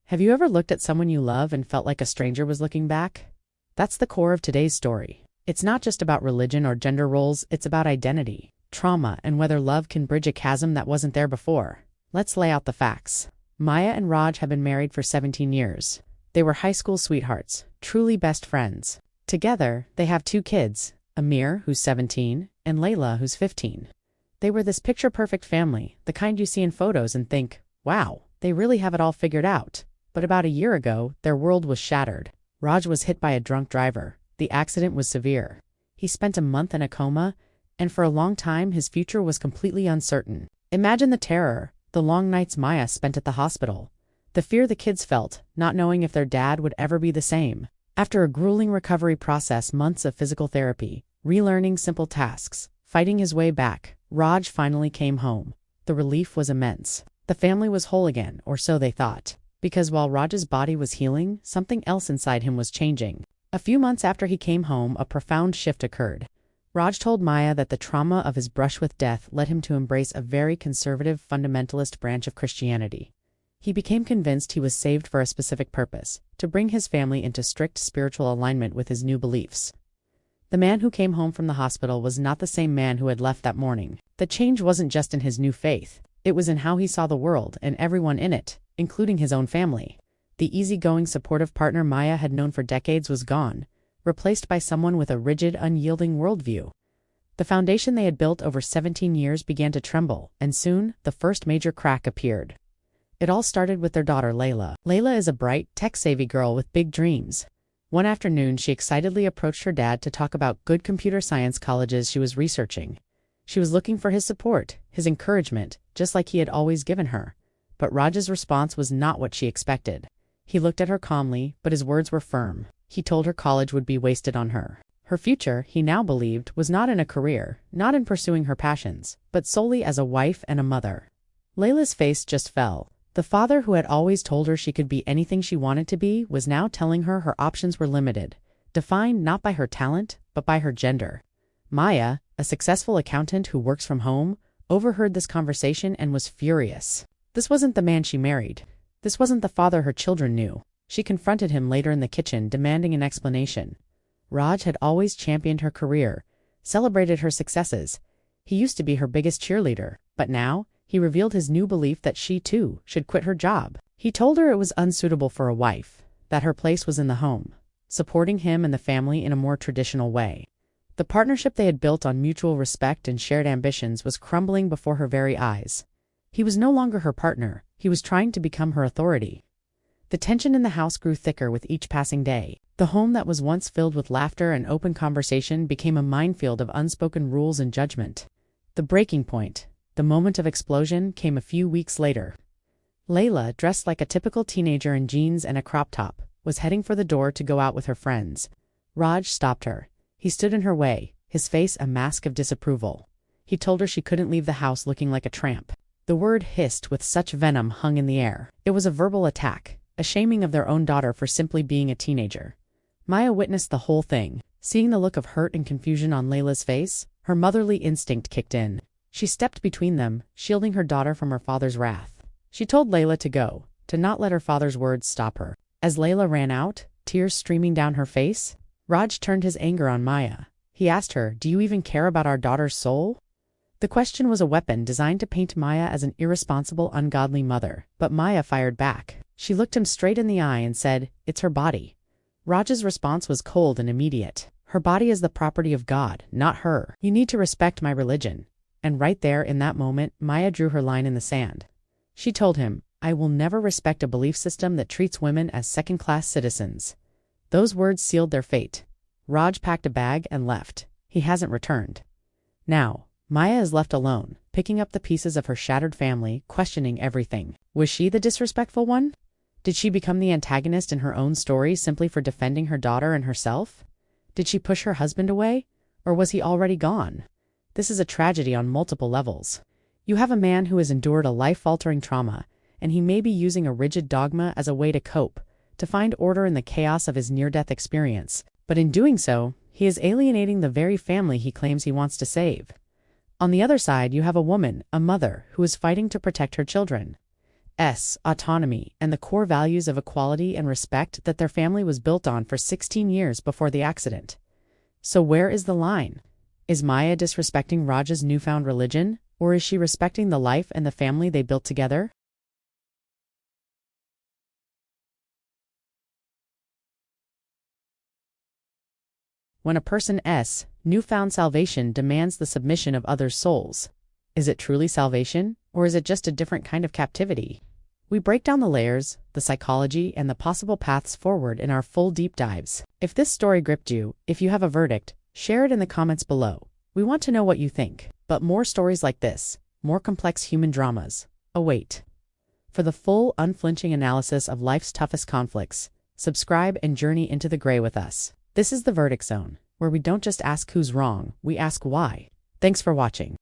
Have you ever looked at someone you love and felt like a stranger was looking back? That's the core of today's story. It's not just about religion or gender roles, it's about identity, trauma, and whether love can bridge a chasm that wasn't there before. Let's lay out the facts. Maya and Raj have been married for 17 years. They were high school sweethearts, truly best friends. Together, they have 2 kids, Amir, who's 17, and Layla, who's 15. They were this picture-perfect family, the kind you see in photos and think, wow, they really have it all figured out. But about a year ago, their world was shattered. Raj was hit by a drunk driver. The accident was severe. He spent a month in a coma, and for a long time his future was completely uncertain. Imagine the terror, the long nights Maya spent at the hospital, the fear the kids felt, not knowing if their dad would ever be the same. After a grueling recovery process, months of physical therapy, relearning simple tasks, fighting his way back, Raj finally came home. The relief was immense. The family was whole again, or so they thought. Because while Raj's body was healing, something else inside him was changing. A few months after he came home, a profound shift occurred. Raj told Maya that the trauma of his brush with death led him to embrace a very conservative fundamentalist branch of Christianity. He became convinced he was saved for a specific purpose, to bring his family into strict spiritual alignment with his new beliefs. The man who came home from the hospital was not the same man who had left that morning. The change wasn't just in his new faith, it was in how he saw the world and everyone in it, including his own family. The easygoing, supportive partner Maya had known for decades was gone, replaced by someone with a rigid, unyielding worldview. The foundation they had built over 17 years began to tremble, and soon, the first major crack appeared. It all started with their daughter Layla. Layla is a bright, tech-savvy girl with big dreams. One afternoon, she excitedly approached her dad to talk about good computer science colleges she was researching. She was looking for his support, his encouragement, just like he had always given her. But Raj's response was not what she expected. He looked at her calmly, but his words were firm. He told her college would be wasted on her. Her future, he now believed, was not in a career, not in pursuing her passions, but solely as a wife and a mother. Layla's face just fell. The father who had always told her she could be anything she wanted to be was now telling her her options were limited, defined not by her talent, but by her gender. Maya, a successful accountant who works from home, overheard this conversation and was furious. This wasn't the man she married. This wasn't the father her children knew. She confronted him later in the kitchen, demanding an explanation. Raj had always championed her career, celebrated her successes. He used to be her biggest cheerleader, but now, he revealed his new belief that she, too, should quit her job. He told her it was unsuitable for a wife, that her place was in the home, supporting him and the family in a more traditional way. The partnership they had built on mutual respect and shared ambitions was crumbling before her very eyes. He was no longer her partner, he was trying to become her authority. The tension in the house grew thicker with each passing day. The home that was once filled with laughter and open conversation became a minefield of unspoken rules and judgment. The breaking point, the moment of explosion, came a few weeks later. Layla, dressed like a typical teenager in jeans and a crop top, was heading for the door to go out with her friends. Raj stopped her. He stood in her way, his face a mask of disapproval. He told her she couldn't leave the house looking like a tramp. The word hissed with such venom hung in the air. It was a verbal attack, a shaming of their own daughter for simply being a teenager. Maya witnessed the whole thing. Seeing the look of hurt and confusion on Layla's face, her motherly instinct kicked in. She stepped between them, shielding her daughter from her father's wrath. She told Layla to go, to not let her father's words stop her. As Layla ran out, tears streaming down her face, Raj turned his anger on Maya. He asked her, "Do you even care about our daughter's soul?" The question was a weapon designed to paint Maya as an irresponsible, ungodly mother. But Maya fired back. She looked him straight in the eye and said, "It's her body." Raj's response was cold and immediate. "Her body is the property of God, not her. You need to respect my religion." And right there, in that moment, Maya drew her line in the sand. She told him, "I will never respect a belief system that treats women as second-class citizens." Those words sealed their fate. Raj packed a bag and left. He hasn't returned. Now, Maya is left alone, picking up the pieces of her shattered family, questioning everything. Was she the disrespectful one? Did she become the antagonist in her own story simply for defending her daughter and herself? Did she push her husband away? Or was he already gone? This is a tragedy on multiple levels. You have a man who has endured a life-altering trauma, and he may be using a rigid dogma as a way to cope, to find order in the chaos of his near-death experience. But in doing so, he is alienating the very family he claims he wants to save. On the other side, you have a woman, a mother, who is fighting to protect her children. autonomy, and the core values of equality and respect that their family was built on for 16 years before the accident. So where is the line? Is Maya disrespecting Raj's newfound religion, or is she respecting the life and the family they built together? When a person's newfound salvation demands the submission of others' souls, is it truly salvation, or is it just a different kind of captivity? We break down the layers, the psychology, and the possible paths forward in our full deep dives. If this story gripped you, if you have a verdict, share it in the comments below. We want to know what you think. But more stories like this, more complex human dramas, await. For the full, unflinching analysis of life's toughest conflicts, subscribe and journey into the gray with us. This is the Verdict Zone, where we don't just ask who's wrong, we ask why. Thanks for watching.